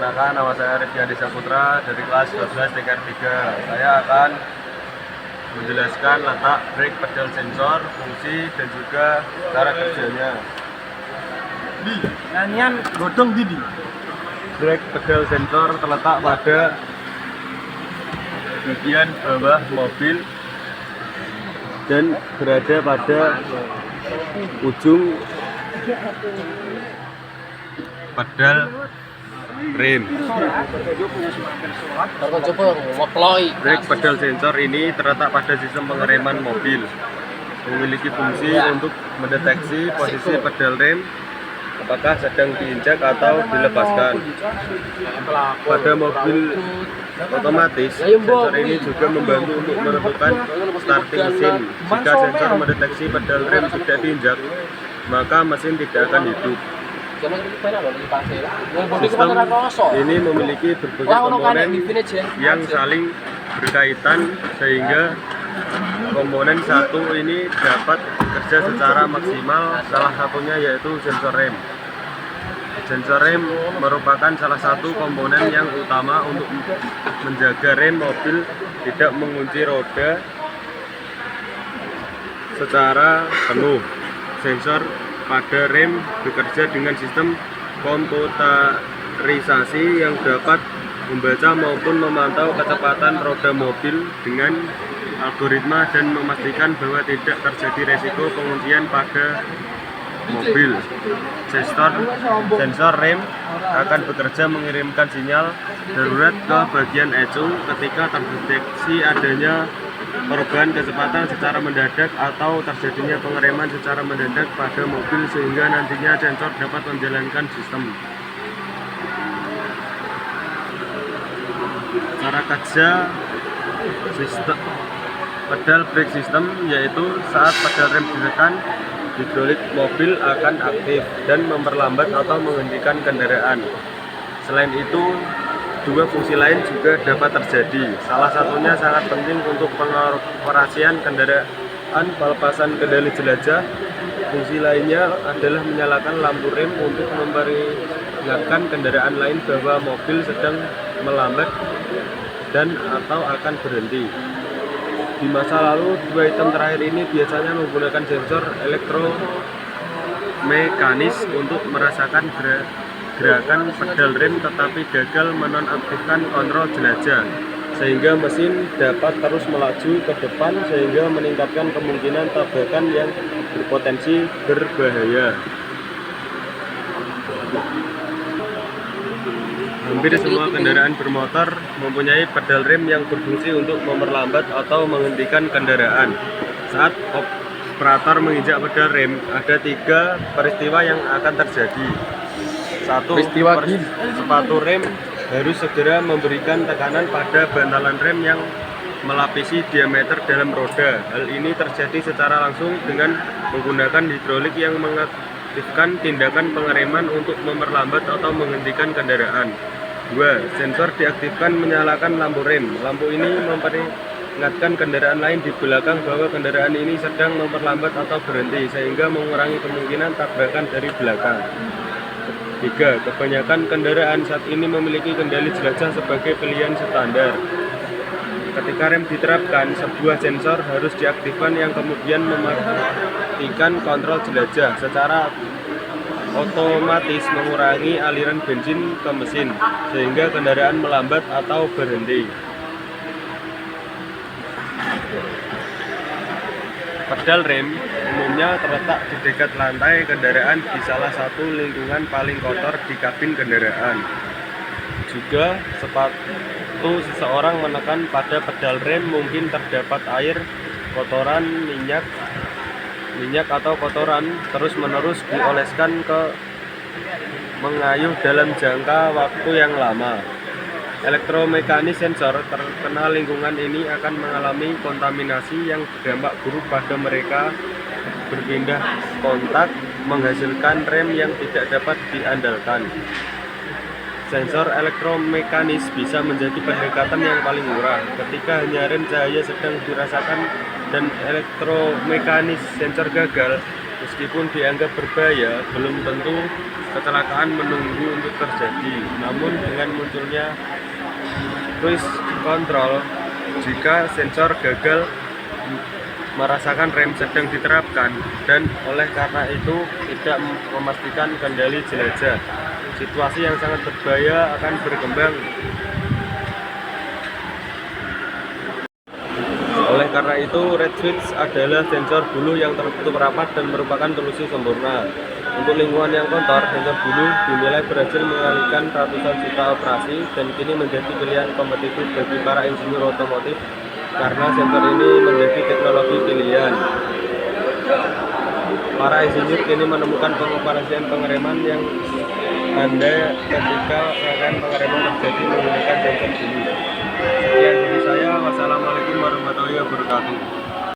Perkenalkan, nama saya Rifki Adi Saputra dari kelas 12 TKR 3. Saya akan menjelaskan letak brake pedal sensor, fungsi, dan juga cara kerjanya. Nyanyian godong Didi. Brake pedal sensor terletak pada bagian bawah mobil dan berada pada ujung pedal rem. Brake pedal sensor ini terletak pada sistem pengereman mobil, memiliki fungsi untuk mendeteksi posisi pedal rem apakah sedang diinjak atau dilepaskan. Pada mobil otomatis, sensor ini juga membantu untuk menentukan starting mesin. Jika sensor mendeteksi pedal rem tidak diinjak, maka mesin tidak akan hidup. Sistem ini memiliki berbagai komponen yang saling berkaitan sehingga komponen satu ini dapat bekerja secara maksimal. Salah satunya yaitu sensor rem. Sensor rem merupakan salah satu komponen yang utama untuk menjaga rem mobil tidak mengunci roda secara penuh. Sensor pada rem bekerja dengan sistem komputerisasi yang dapat membaca maupun memantau kecepatan roda mobil dengan algoritma dan memastikan bahwa tidak terjadi resiko penguncian pada mobil. Sensor rem akan bekerja mengirimkan sinyal darurat ke bagian ECU ketika terdeteksi adanya perubahan kecepatan secara mendadak atau terjadinya pengereman secara mendadak pada mobil, sehingga nantinya sensor dapat menjalankan sistem. Cara kerja sistem pedal brake system yaitu saat pedal rem ditekan, hidrolik mobil akan aktif dan memperlambat atau menghentikan kendaraan. Selain itu, dua fungsi lain juga dapat terjadi. Salah satunya sangat penting untuk pengoperasian kendaraan pelepasan kendali jelajah. Fungsi lainnya adalah menyalakan lampu rem untuk memperingatkan kendaraan lain bahwa mobil sedang melambat dan atau akan berhenti. Di masa lalu, dua item terakhir ini biasanya menggunakan sensor elektromekanis untuk merasakan gerakan pedal rem tetapi gagal menonaktifkan kontrol jelajah, sehingga mesin dapat terus melaju ke depan sehingga meningkatkan kemungkinan tabrakan yang berpotensi berbahaya. Hampir semua kendaraan bermotor mempunyai pedal rem yang berfungsi untuk memperlambat atau menghentikan kendaraan. Saat operator menginjak pedal rem, ada tiga peristiwa yang akan terjadi. Satu, sepatu rem harus segera memberikan tekanan pada bantalan rem yang melapisi diameter dalam roda. Hal ini terjadi secara langsung dengan menggunakan hidrolik yang mengaktifkan tindakan pengereman untuk memperlambat atau menghentikan kendaraan. 2. Sensor diaktifkan menyalakan lampu rem. Lampu ini memperingatkan kendaraan lain di belakang bahwa kendaraan ini sedang memperlambat atau berhenti, sehingga mengurangi kemungkinan tabrakan dari belakang. 3. Kebanyakan kendaraan saat ini memiliki kendali jelajah sebagai pilihan standar. Ketika rem diterapkan, sebuah sensor harus diaktifkan yang kemudian mematikan kontrol jelajah secara otomatis, mengurangi aliran bensin ke mesin sehingga kendaraan melambat atau berhenti. Pedal rem umumnya terletak di dekat lantai kendaraan di salah satu lingkungan paling kotor di kabin kendaraan. Juga sepatu seseorang menekan pada pedal rem mungkin terdapat air, kotoran, minyak atau kotoran terus-menerus dioleskan ke mengayuh dalam jangka waktu yang lama. Elektromekanis sensor terkena lingkungan ini akan mengalami kontaminasi yang berdampak buruk pada mereka, berpindah kontak, menghasilkan rem yang tidak dapat diandalkan. Sensor elektromekanis bisa menjadi pendekatan yang paling murah ketika hanya rem cahaya sedang dirasakan dan elektromekanis sensor gagal. Meskipun dianggap berbahaya, belum tentu kecelakaan menunggu untuk terjadi. Namun dengan munculnya cruise control, jika sensor gagal merasakan rem sedang diterapkan, dan oleh karena itu tidak memastikan kendali jelajah, situasi yang sangat berbahaya akan berkembang. Oleh karena itu, red switch adalah sensor bulu yang tertutup rapat dan merupakan solusi sempurna. Untuk lingkungan yang kotor, sensor bulu dinilai berhasil mengalihkan ratusan juta operasi dan kini menjadi pilihan kompetitif bagi para insinyur otomotif karena sensor ini menjadi teknologi pilihan. Para insinyur kini menemukan pengoperasian pengereman yang andai ketika rem pengereman terjadi menggunakan sensor bulu. Sekian dari saya. Wassalamualaikum warahmatullahi wabarakatuh.